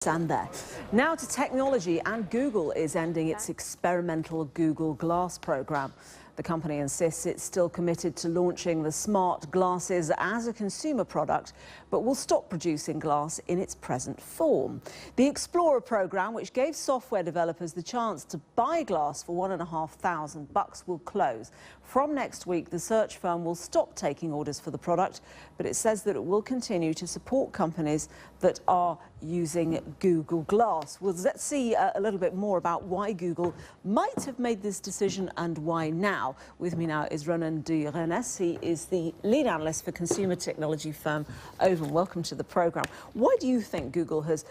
And there. Now to technology, and Google is ending its experimental Google Glass program. The company insists it's still committed to launching the smart glasses as a consumer product, but will stop producing glass in its present form. The Explorer program, which gave software developers the chance to buy glass for $1,500, will close. From next week, the search firm will stop taking orders for the product, but it says that it will continue to support companies that are using Google Glass. Well, let's see a little bit more about why Google might have made this decision and why now. With me now is Ronan de Renesse. He is the lead analyst for consumer technology firm Ovum. Welcome to the programme. Why do you think Google has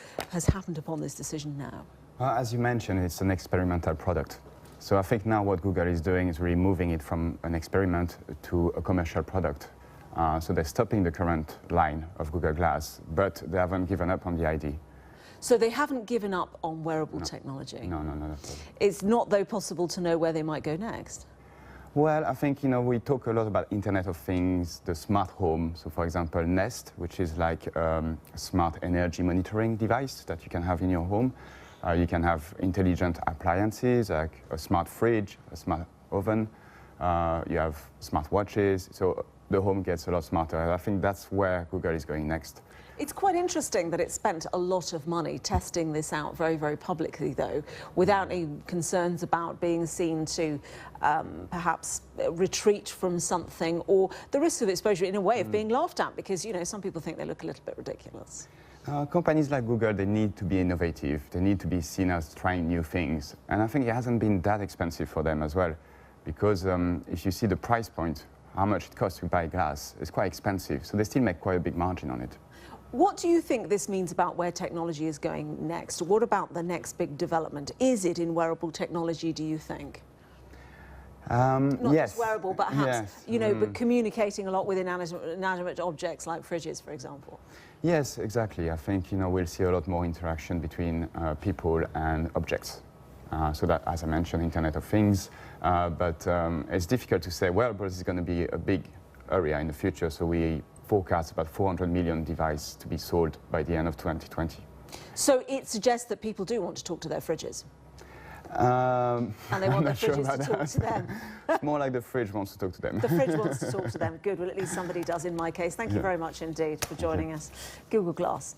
happened upon this decision now? As you mentioned, it's an experimental product. So I think now what Google is doing is really moving it from an experiment to a commercial product. So they're stopping the current line of Google Glass, but they haven't given up on the idea. So they haven't given up on wearable technology? No, not at all. It's not, though, possible to know where they might go next? Well, I think, we talk a lot about Internet of Things, the smart home. So, for example, Nest, which is like a smart energy monitoring device that you can have in your home. You can have intelligent appliances, like a smart fridge, a smart oven. You have smart watches. So the home gets a lot smarter. And I think that's where Google is going next. It's quite interesting that it spent a lot of money testing this out very, very publicly, though, without any concerns about being seen to perhaps retreat from something, or the risk of exposure in a way of being laughed at, because, some people think they look a little bit ridiculous. Companies like Google, they need to be innovative. They need to be seen as trying new things. And I think it hasn't been that expensive for them as well, because if you see the price point, how much it costs to buy glass, it's quite expensive. So they still make quite a big margin on it. What do you think this means about where technology is going next? What about the next big development? Is it in wearable technology, do you think? Not yes. just wearable, but perhaps, yes. But communicating a lot with inanimate objects like fridges, for example. Yes, exactly. I think, we'll see a lot more interaction between people and objects. So that, as I mentioned, Internet of Things. But it's difficult to say, well, but this is going to be a big area in the future. So we forecast about 400 million devices to be sold by the end of 2020. So it suggests that people do want to talk to their fridges? And they want their fridges to talk to them? It's more like the fridge wants to talk to them. The fridge wants to talk to them. Good. Well, at least somebody does in my case. Thank you very much indeed for joining us. Google Glass.